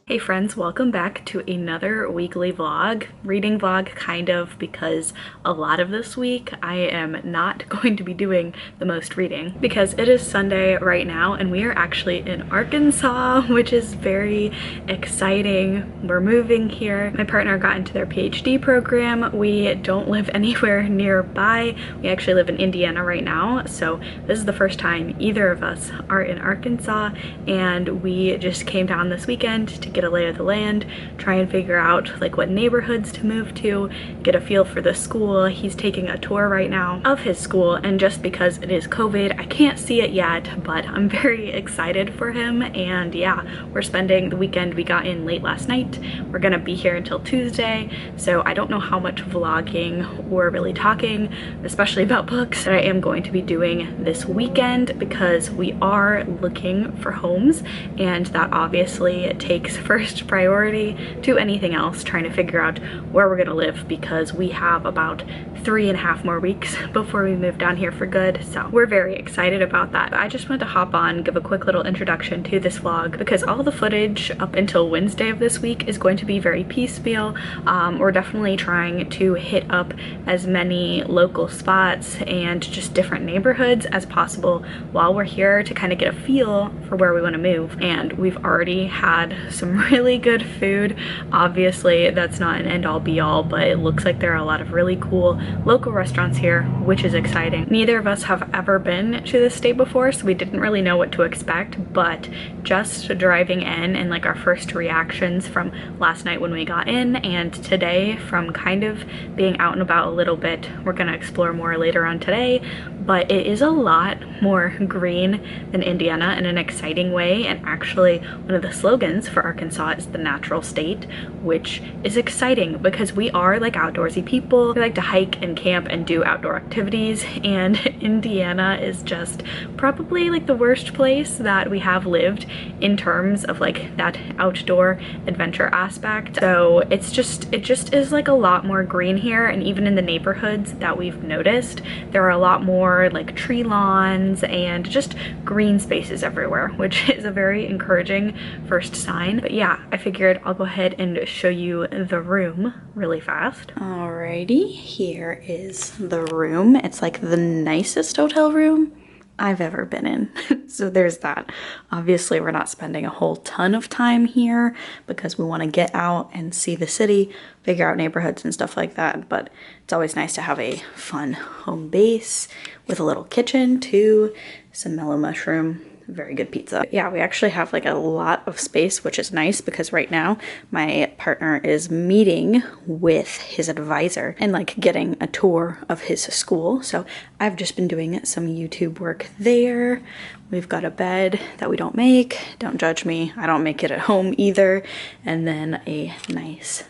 Hey friends, welcome back to another weekly vlog, reading vlog kind of, because a lot of this week I am not going to be doing the most reading because it is Sunday right now and we are actually in Arkansas, which is very exciting. We're moving here. My partner got into their PhD program. We don't live anywhere nearby. We actually live in Indiana right now, so this is the first time either of us are in Arkansas, and we just came down this weekend to get a lay of the land, try and figure out like what neighborhoods to move to, get a feel for the school. He's taking a tour right now of his school, and just because it is COVID, I can't see it yet, but I'm very excited for him. And yeah, we're spending the weekend. We got in late last night. We're gonna be here until Tuesday, so I don't know how much vlogging or really talking, especially about books, that I am going to be doing this weekend because we are looking for homes, and that obviously takes first priority to anything else, trying to figure out where we're gonna live, because we have about 3.5 more weeks before we move down here for good. So we're very excited about that. I just wanted to hop on, give a quick little introduction to this vlog because all the footage up until Wednesday of this week is going to be very piecemeal. We're definitely trying to hit up as many local spots and just different neighborhoods as possible while we're here to kind of get a feel for where we want to move. And we've already had some really good food. Obviously that's not an end-all be-all, but it looks like there are a lot of really cool local restaurants here, which is exciting. Neither of us have ever been to this state before, so we didn't really know what to expect, but just driving in and like our first reactions from last night when we got in and today from kind of being out and about a little bit, we're gonna explore more later on today, but it is a lot more green than Indiana in an exciting way. And actually one of the slogans for Arkansas is the natural state, which is exciting because we are like outdoorsy people. We like to hike and camp and do outdoor activities, and Indiana is just probably like the worst place that we have lived in terms of like that outdoor adventure aspect. So it just is like a lot more green here, and even in the neighborhoods that we've noticed, there are a lot more like tree lawns and just green spaces everywhere, which is a very encouraging first sign. But yeah, I figured I'll go ahead and show you the room really fast. Alrighty, here is the room. It's like the nicest hotel room I've ever been in. So there's that. Obviously we're not spending a whole ton of time here because we want to get out and see the city, figure out neighborhoods and stuff like that, but it's always nice to have a fun home base with a little kitchen too, some mellow mushroom, very good pizza. Yeah, we actually have like a lot of space, which is nice because right now my partner is meeting with his advisor and like getting a tour of his school. So I've just been doing some YouTube work there. We've got a bed that we don't make. Don't judge me. I don't make it at home either. And then a nice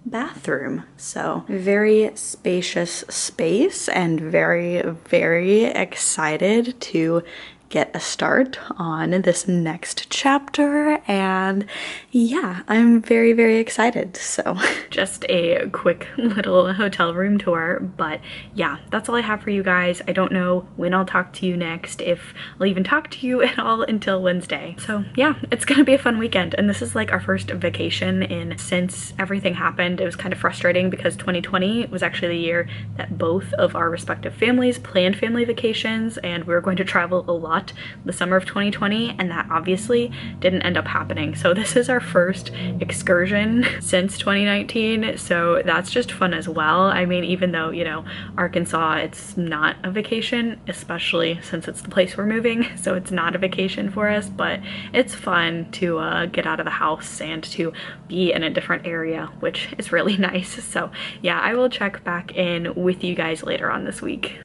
bathroom. So very spacious space, and very, very excited to get a start on this next chapter. And yeah, I'm very, very excited. So just a quick little hotel room tour, but yeah, that's all I have for you guys. I don't know when I'll talk to you next, if I'll even talk to you at all until Wednesday. So yeah, it's gonna be a fun weekend, and this is like our first vacation in since everything happened. It was kind of frustrating because 2020 was actually the year that both of our respective families planned family vacations, and we were going to travel a lot the summer of 2020, and that obviously didn't end up happening. So this is our first excursion since 2019, so that's just fun as well. I mean, even though, you know, Arkansas, it's not a vacation, especially since it's the place we're moving, so it's not a vacation for us, but it's fun to get out of the house and to be in a different area, which is really nice. So yeah, I will check back in with you guys later on this week.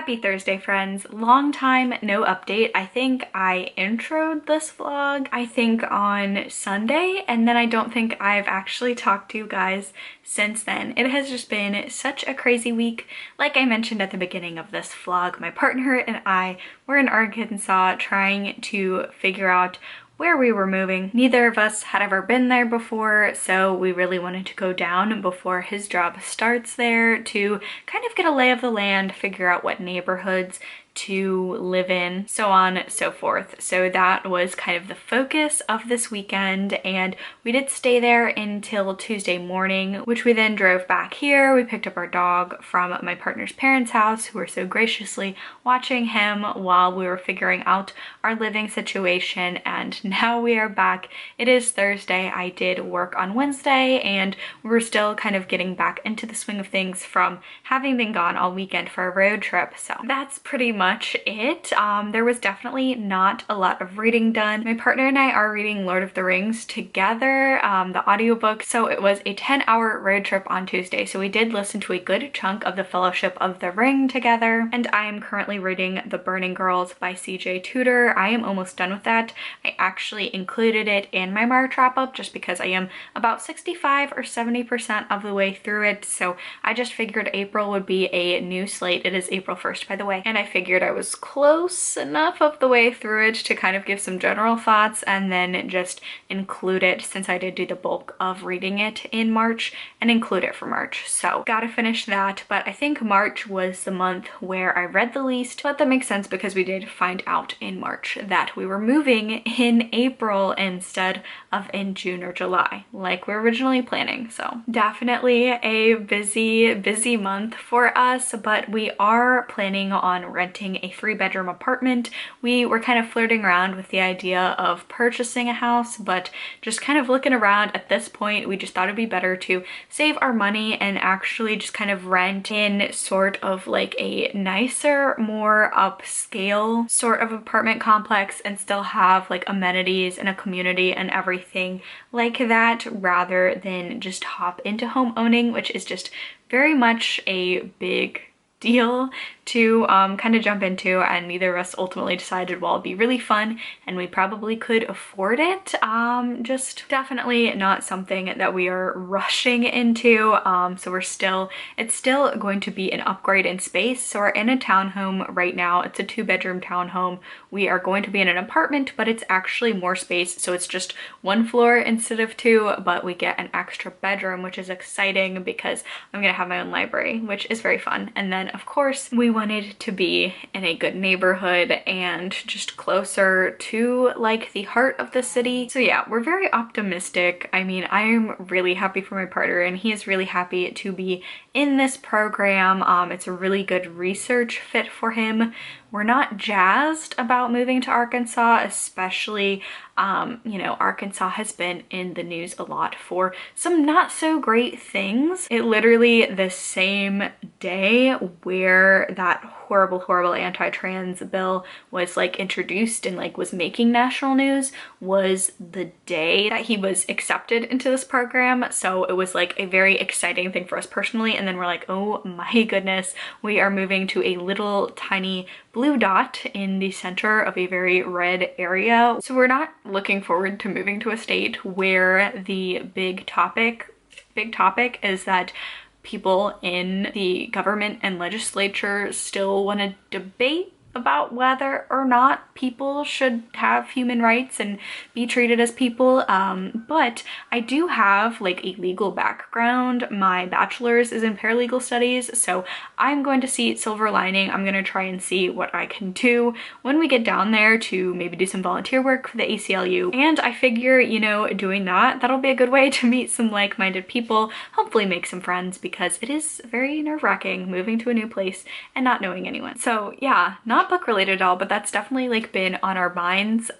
Happy Thursday, friends. Long time no update. I think I introed this vlog, I think on Sunday, and then I don't think I've actually talked to you guys since then. It has just been such a crazy week. Like I mentioned at the beginning of this vlog, my partner and I were in Arkansas trying to figure out where we were moving. Neither of us had ever been there before, so we really wanted to go down before his job starts there to kind of get a lay of the land, figure out what neighborhoods to live in, so on and so forth. So that was kind of the focus of this weekend, and we did stay there until Tuesday morning, which we then drove back here. We picked up our dog from my partner's parents' house, who were so graciously watching him while we were figuring out our living situation, and now we are back. It is Thursday. I did work on Wednesday, and we're still kind of getting back into the swing of things from having been gone all weekend for a road trip. So that's pretty much it. There was definitely not a lot of reading done. My partner and I are reading Lord of the Rings together, the audiobook. So it was a 10-hour road trip on Tuesday. So we did listen to a good chunk of the Fellowship of the Ring together. And I am currently reading The Burning Girls by CJ Tudor. I am almost done with that. I actually included it in my March wrap-up just because I am about 65 or 70% of the way through it. So I just figured April would be a new slate. It is April 1st, by the way. And I figured I was close enough of the way through it to kind of give some general thoughts and then just include it, since I did do the bulk of reading it in March, and include it for March. So gotta finish that. But I think March was the month where I read the least, but that makes sense because we did find out in March that we were moving in April instead of in June or July like we were originally planning. So definitely a busy month for us, but we are planning on renting a 3-bedroom apartment. We were kind of flirting around with the idea of purchasing a house, but just kind of looking around at this point, we just thought it'd be better to save our money and actually just kind of rent in sort of like a nicer, more upscale sort of apartment complex and still have like amenities and a community and everything like that, rather than just hop into home owning, which is just very much a big deal to kind of jump into, and neither of us ultimately decided, well, it'd be really fun and we probably could afford it. Just definitely not something that we are rushing into. So it's still going to be an upgrade in space. So we're in a townhome right now. It's a 2-bedroom townhome. We are going to be in an apartment, but it's actually more space. So it's just 1 floor instead of 2, but we get an extra bedroom, which is exciting because I'm gonna have my own library, which is very fun. And then of course we wanted to be in a good neighborhood and just closer to like the heart of the city. So yeah, we're very optimistic. I mean, I'm really happy for my partner and he is really happy to be in this program. It's a really good research fit for him. We're not jazzed about moving to Arkansas, especially, you know, Arkansas has been in the news a lot for some not so great things. It literally, the same day where that horrible anti-trans bill was like introduced and like was making national news, was the day that he was accepted into this program. So it was like a very exciting thing for us personally. And then we're like, oh my goodness, we are moving to a little tiny blue dot in the center of a very red area. So we're not looking forward to moving to a state where the big topic is that people in the government and legislature still want to debate about whether or not people should have human rights and be treated as people. But I do have like a legal background. My bachelor's is in paralegal studies, so I'm going to see silver lining. I'm going to try and see what I can do when we get down there to maybe do some volunteer work for the ACLU. And I figure, you know, doing that'll be a good way to meet some like-minded people, hopefully make some friends, because it is very nerve-wracking moving to a new place and not knowing anyone. So yeah, not not book related at all, but that's definitely like been on our minds.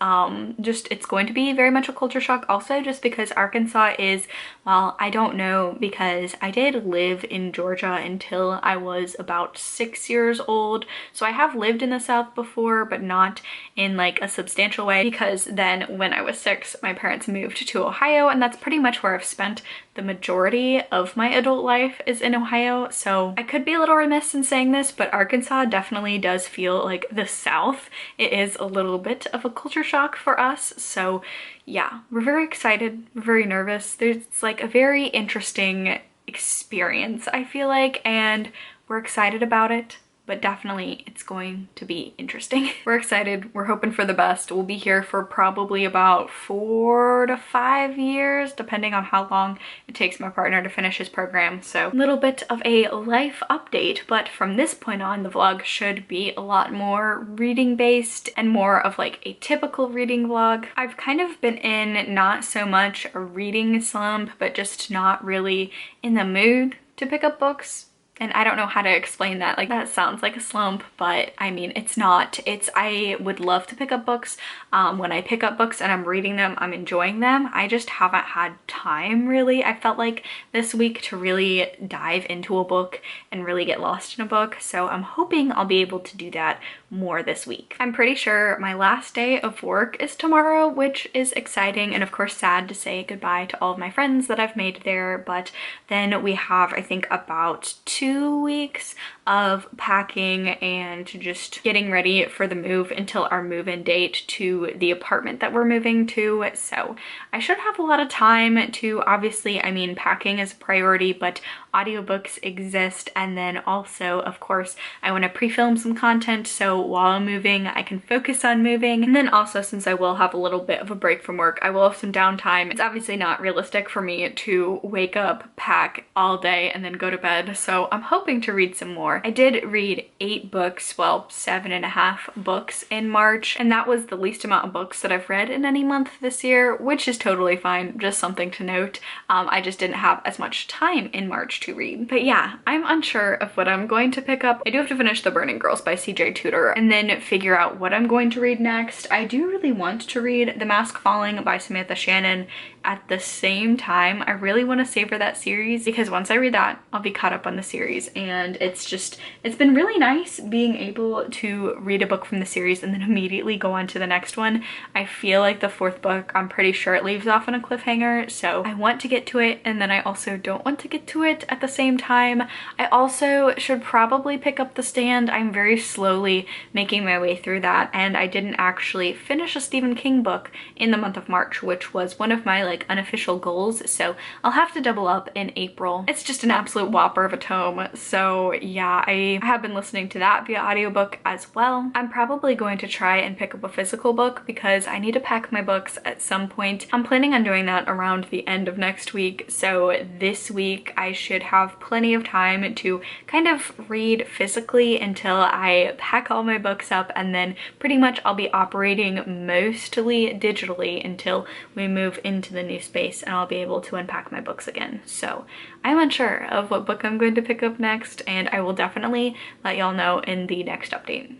Just it's going to be very much a culture shock also, just because Arkansas is, well, I don't know, because I did live in Georgia until I was about 6 years old. So I have lived in the South before, but not in like a substantial way, because then when I was 6, my parents moved to Ohio, and that's pretty much where I've spent the majority of my adult life is in Ohio. So I could be a little remiss in saying this, but Arkansas definitely does feel like the South. It is a little bit of a culture shock for us. So yeah, we're very excited, we're very nervous. It's like a very interesting experience, I feel like, and we're excited about it. But definitely it's going to be interesting. We're excited, we're hoping for the best. We'll be here for probably about 4 to 5 years, depending on how long it takes my partner to finish his program. So a little bit of a life update, but from this point on, the vlog should be a lot more reading based and more of like a typical reading vlog. I've kind of been in not so much a reading slump, but just not really in the mood to pick up books. And I don't know how to explain that. Like, that sounds like a slump, but I mean, it's not. I would love to pick up books. When I pick up books and I'm reading them, I'm enjoying them. I just haven't had time, really. I felt like this week to really dive into a book and really get lost in a book. So I'm hoping I'll be able to do that more this week. I'm pretty sure my last day of work is tomorrow, which is exciting, and of course sad to say goodbye to all of my friends that I've made there. But then we have, I think, about 2 weeks of packing and just getting ready for the move until our move-in date to the apartment that we're moving to. So I should have a lot of time to, obviously, I mean, packing is a priority, but audiobooks exist. And then also, of course, I want to pre-film some content, so while I'm moving, I can focus on moving. And then also, since I will have a little bit of a break from work, I will have some downtime. It's obviously not realistic for me to wake up, pack all day, and then go to bed. So I'm hoping to read some more. I did read 8 books, well, 7.5 books in March, and that was the least amount of books that I've read in any month this year, which is totally fine, just something to note. I just didn't have as much time in March to read. But yeah, I'm unsure of what I'm going to pick up. I do have to finish The Burning Girls by Tudor and then figure out what I'm going to read next. I do really want to read The Mask Falling by Samantha Shannon. At the same time, I really want to savor that series, because once I read that, I'll be caught up on the series. And it's been really nice being able to read a book from the series and then immediately go on to the next one. I feel like the 4th book, I'm pretty sure it leaves off on a cliffhanger, so I want to get to it, and then I also don't want to get to it at the same time. I also should probably pick up The Stand. I'm very slowly making my way through that, and I didn't actually finish a Stephen King book in the month of March, which was one of my like unofficial goals, so I'll have to double up in April. It's just an absolute whopper of a tome, so yeah, I have been listening to that via audiobook as well. I'm probably going to try and pick up a physical book because I need to pack my books at some point. I'm planning on doing that around the end of next week, so this week I should have plenty of time to kind of read physically until I pack all my books up, and then pretty much I'll be operating mostly digitally until we move into the new space and I'll be able to unpack my books again. So I'm unsure of what book I'm going to pick up next, and I will definitely let y'all know in the next update.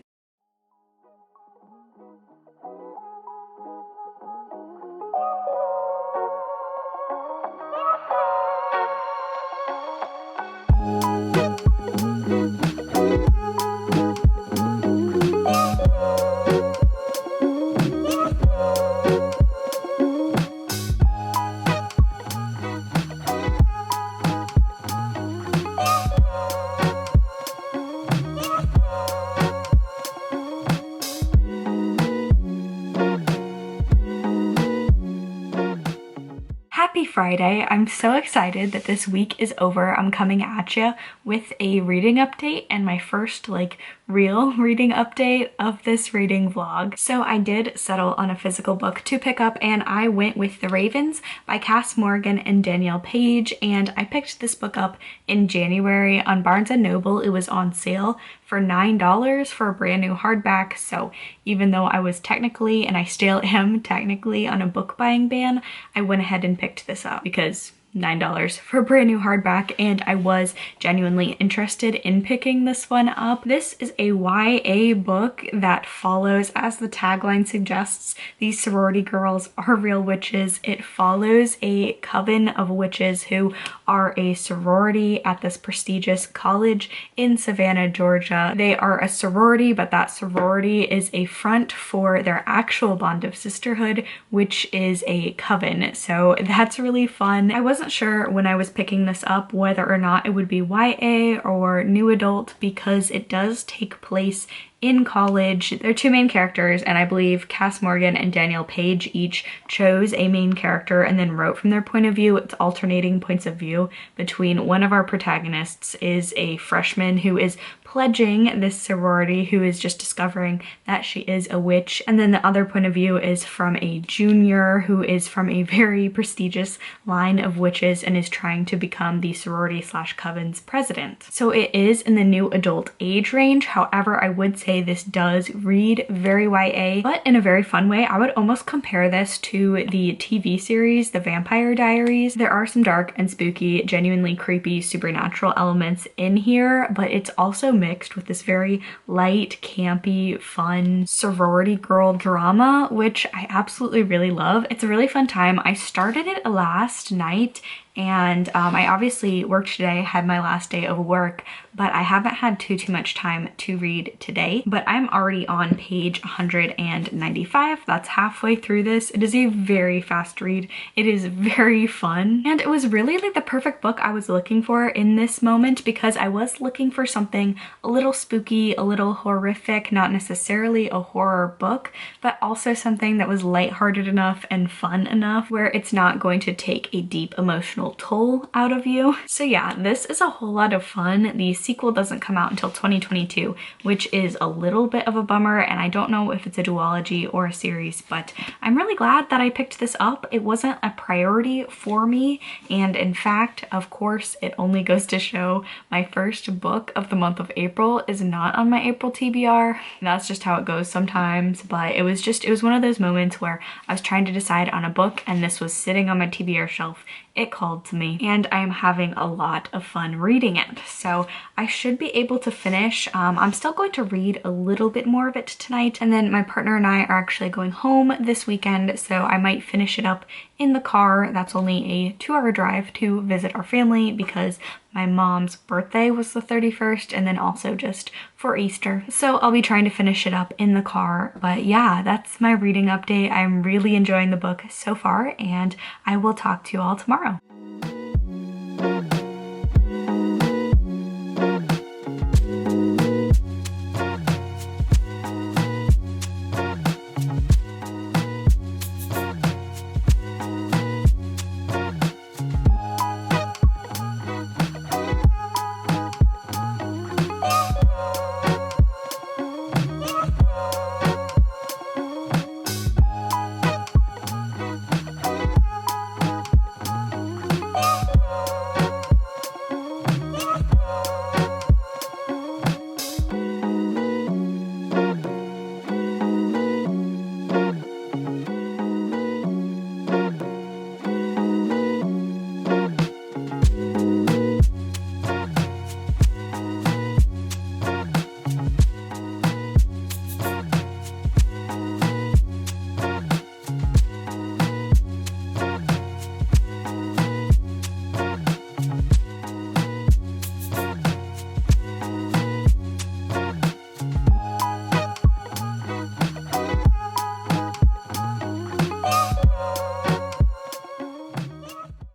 Happy Friday. I'm so excited that this week is over. I'm coming at you with a reading update and my first like real reading update of this reading vlog. So I did settle on a physical book to pick up, and I went with The Ravens by Kass and Danielle Paige, and I picked this book up in January on Barnes & Noble. It was on sale for $9 for a brand new hardback. So even though I was technically, and I still am technically, on a book buying ban, I went ahead and picked this up because $9 for a brand new hardback, and I was genuinely interested in picking this one up. This is a YA book that follows, as the tagline suggests, these sorority girls are real witches. It follows a coven of witches who are a sorority at this prestigious college in Savannah, Georgia. They are a sorority, but that sorority is a front for their actual bond of sisterhood, which is a coven. So that's really fun. I wasn't sure when I was picking this up whether or not it would be YA or new adult, because it does take place in college. There are two main characters, and I believe Kass and Danielle Paige each chose a main character and then wrote from their point of view. It's alternating points of view between one of our protagonists is a freshman who is pledging this sorority, who is just discovering that she is a witch, and then the other point of view is from a junior who is from a very prestigious line of witches and is trying to become the sorority slash coven's president. So it is in the new adult age range. However, I would say this does read very YA, but in a very fun way. I would almost compare this to the TV series, The Vampire Diaries. There are some dark and spooky, genuinely creepy supernatural elements in here, but it's also mixed with this very light, campy, fun sorority girl drama, which I absolutely really love. It's a really fun time. I started it last night, and I obviously worked today, had my last day of work, but I haven't had too much time to read today. But I'm already on page 195. That's halfway through this. It is a very fast read. It is very fun. And it was really like the perfect book I was looking for in this moment, because I was looking for something a little spooky, a little horrific, not necessarily a horror book, but also something that was lighthearted enough and fun enough where it's not going to take a deep emotional toll out of you. So yeah, this is a whole lot of fun. The sequel doesn't come out until 2022, which is a little bit of a bummer, and I don't know if it's a duology or a series, but I'm really glad that I picked this up. It wasn't a priority for me, and in fact, of course, it only goes to show my first book of the month of April is not on my April TBR. That's just how it goes sometimes, but it was one of those moments where I was trying to decide on a book and this was sitting on my TBR shelf. It called to me, and I am having a lot of fun reading it. So I should be able to finish. I'm still going to read a little bit more of it tonight, and then my partner and I are actually going home this weekend, so I might finish it up in the car. That's only a 2-hour drive to visit our family because my mom's birthday was the 31st, and then also just for Easter. So I'll be trying to finish it up in the car. But yeah, that's my reading update. I'm really enjoying the book so far, and I will talk to you all tomorrow.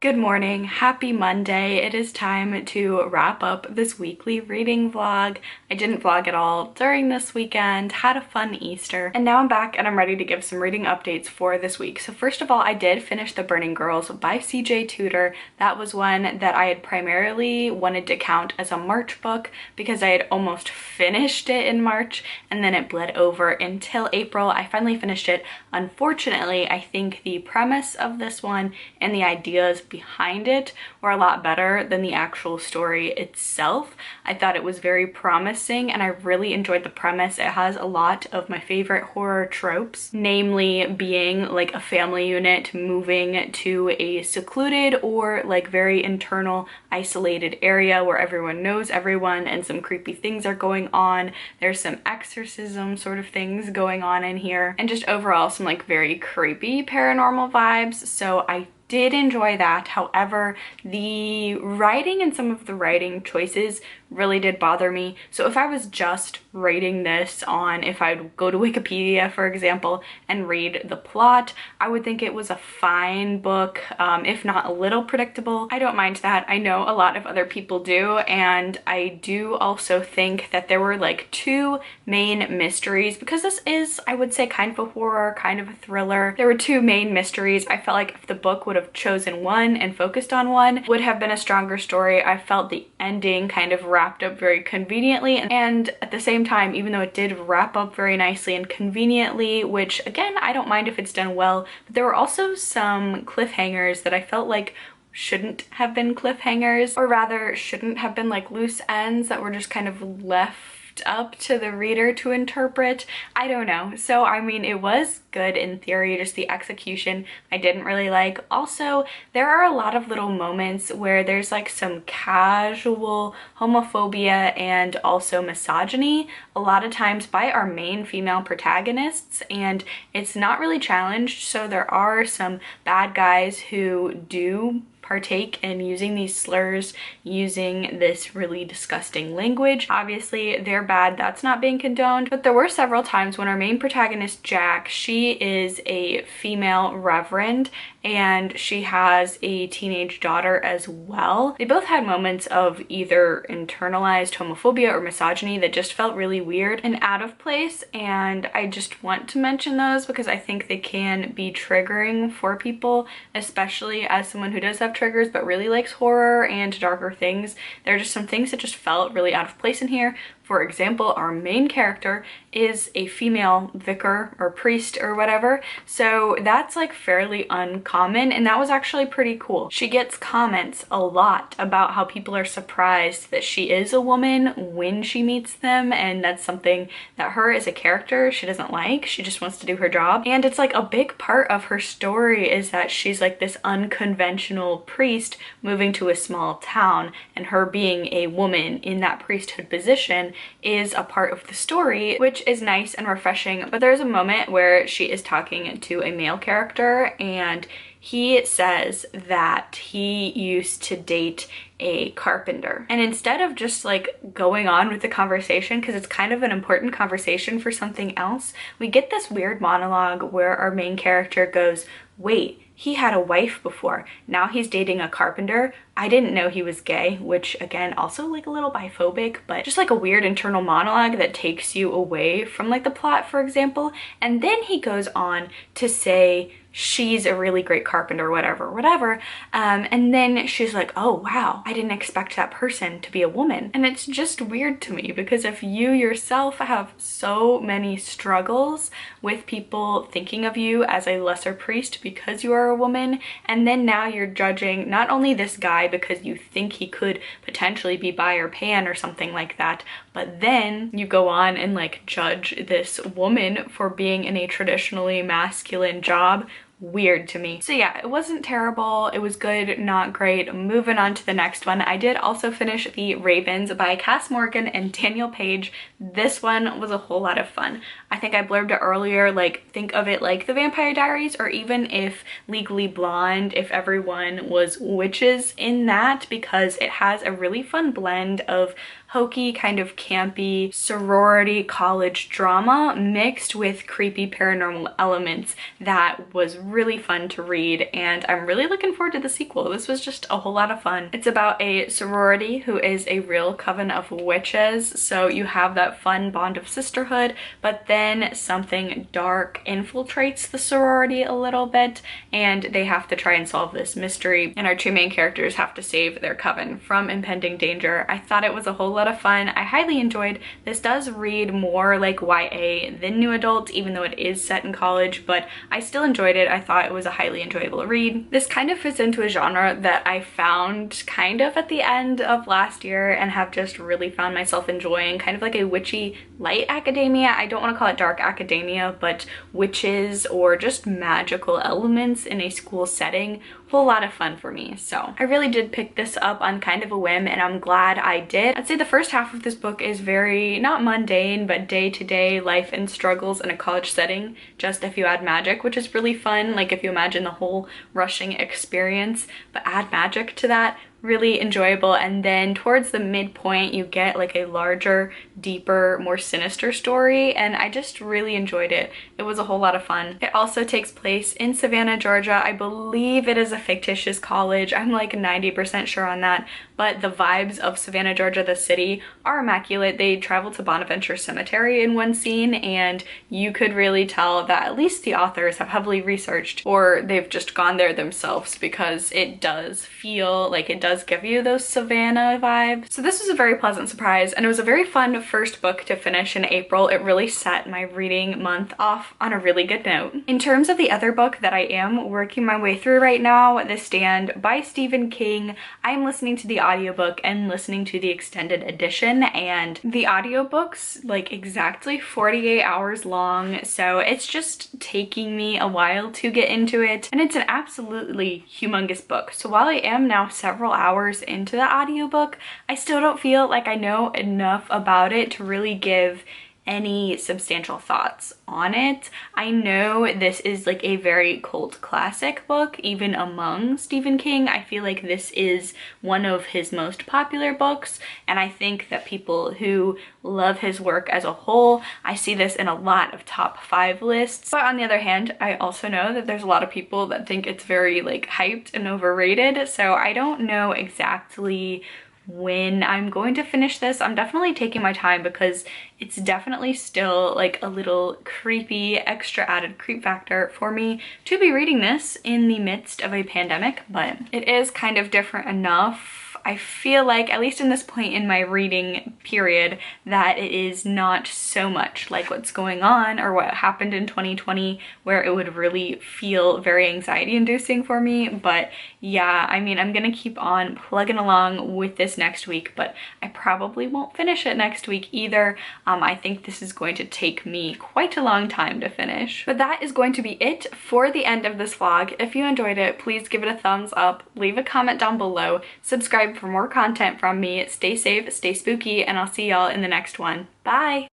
Good morning, happy Monday. It is time to wrap up this weekly reading vlog. I didn't vlog at all during this weekend, had a fun Easter, and now I'm back and I'm ready to give some reading updates for this week. So first of all, I did finish The Burning Girls by CJ Tudor. That was one that I had primarily wanted to count as a March book because I had almost finished it in March and then it bled over until April. I finally finished it. Unfortunately, I think the premise of this one and the ideas behind it were a lot better than the actual story itself. I thought it was very promising and I really enjoyed the premise. It has a lot of my favorite horror tropes, namely being like a family unit moving to a secluded or like very internal isolated area where everyone knows everyone and some creepy things are going on. There's some exorcism sort of things going on in here and just overall some like very creepy paranormal vibes. So I did enjoy that. However, the writing and some of the writing choices really did bother me. So if I was just rating this on, if I'd go to Wikipedia, for example, and read the plot, I would think it was a fine book, if not a little predictable. I don't mind that. I know a lot of other people do, and I do also think that there were like two main mysteries, because this is, I would say, kind of a horror, kind of a thriller. There were two main mysteries. I felt like if the book would have chosen one and focused on one, would have been a stronger story. I felt the ending kind of wrapped up very conveniently, and at the same time, even though it did wrap up very nicely and conveniently, which again, I don't mind if it's done well, but there were also some cliffhangers that I felt like shouldn't have been cliffhangers, or rather shouldn't have been like loose ends that were just kind of left up to the reader to interpret. I don't know. So I mean, it was good in theory, just the execution I didn't really like. Also, there are a lot of little moments where there's like some casual homophobia and also misogyny, a lot of times by our main female protagonists, and it's not really challenged. So there are some bad guys who do partake in using these slurs, using this really disgusting language. Obviously, they're bad, that's not being condoned, but there were several times when our main protagonist, Jack, she is a female reverend and she has a teenage daughter as well. They both had moments of either internalized homophobia or misogyny that just felt really weird and out of place, and I just want to mention those because I think they can be triggering for people, especially as someone who does have triggers but really likes horror and darker things. There are just some things that just felt really out of place in here. For example, our main character is a female vicar or priest or whatever, so that's like fairly uncommon, and that was actually pretty cool. She gets comments a lot about how people are surprised that she is a woman when she meets them, and that's something that her as a character she doesn't like. She just wants to do her job, and it's like a big part of her story is that she's like this unconventional priest moving to a small town, and her being a woman in that priesthood position is a part of the story, which is nice and refreshing. But there's a moment where she is talking to a male character and he says that he used to date a carpenter, and instead of just like going on with the conversation, because it's kind of an important conversation for something else, we get this weird monologue where our main character goes, wait, he had a wife before, now he's dating a carpenter, I didn't know he was gay, which again, also like a little biphobic, but just like a weird internal monologue that takes you away from like the plot, for example. And then he goes on to say she's a really great carpenter, whatever, and then she's like, oh wow, I didn't expect that person to be a woman. And it's just weird to me, because if you yourself have so many struggles with people thinking of you as a lesser priest because you are a woman, and then now you're judging not only this guy because you think he could potentially be bi or pan or something like that, but then you go on and like judge this woman for being in a traditionally masculine job. Weird to me. So yeah, it wasn't terrible. It was good, not great. Moving on to the next one. I did also finish The Ravens by Kass and Danielle Paige. This one was a whole lot of fun. I think I blurbed it earlier, like think of it like The Vampire Diaries, or even if Legally Blonde, if everyone was witches in that, because it has a really fun blend of hokey, kind of campy sorority college drama mixed with creepy paranormal elements that was really fun to read, and I'm really looking forward to the sequel. This was just a whole lot of fun. It's about a sorority who is a real coven of witches, so you have that fun bond of sisterhood, but then something dark infiltrates the sorority a little bit, and they have to try and solve this mystery, and our two main characters have to save their coven from impending danger. I thought it was a whole lot lot of fun. I highly enjoyed. This does read more like YA than new adult, even though it is set in college, but I still enjoyed it. I thought it was a highly enjoyable read. This kind of fits into a genre that I found kind of at the end of last year and have just really found myself enjoying, kind of like a witchy light academia. I don't want to call it dark academia, but witches or just magical elements in a school setting. Whole lot of fun for me. So I really did pick this up on kind of a whim, and I'm glad I did. I'd say the first half of this book is very, not mundane, but day-to-day life and struggles in a college setting, just if you add magic, which is really fun. Like if you imagine the whole rushing experience, but add magic to that, really enjoyable. And then towards the midpoint you get like a larger, deeper, more sinister story, and I just really enjoyed it. It was a whole lot of fun. It also takes place in Savannah, Georgia. I believe it is a fictitious college. I'm like 90% sure on that, but the vibes of Savannah, Georgia, the city, are immaculate. They travel to Bonaventure Cemetery in one scene, and you could really tell that at least the authors have heavily researched, or they've just gone there themselves, because it does feel like it does give you those Savannah vibes. So this was a very pleasant surprise, and it was a very fun first book to finish in April. It really set my reading month off on a really good note. In terms of the other book that I am working my way through right now, The Stand by Stephen King, I'm listening to the audiobook and listening to the extended edition, and the audiobook's like exactly 48 hours long, so it's just taking me a while to get into it, and it's an absolutely humongous book. So while I am now several hours into the audiobook, I still don't feel like I know enough about it to really give any substantial thoughts on it. I know this is like a very cult classic book, even among Stephen King. I feel like this is one of his most popular books, and I think that people who love his work as a whole, I see this in a lot of top 5 lists. But on the other hand, I also know that there's a lot of people that think it's very like hyped and overrated, so I don't know exactly when I'm going to finish this. I'm definitely taking my time because it's definitely still like a little creepy, extra added creep factor for me to be reading this in the midst of a pandemic, but it is kind of different enough, I feel like, at least in this point in my reading period, that it is not so much like what's going on or what happened in 2020 where it would really feel very anxiety inducing for me. But yeah, I mean, I'm gonna keep on plugging along with this next week, but I probably won't finish it next week either. I think this is going to take me quite a long time to finish. But that is going to be it for the end of this vlog. If you enjoyed it, please give it a thumbs up, leave a comment down below, subscribe for more content from me. Stay safe, stay spooky, and I'll see y'all in the next one. Bye!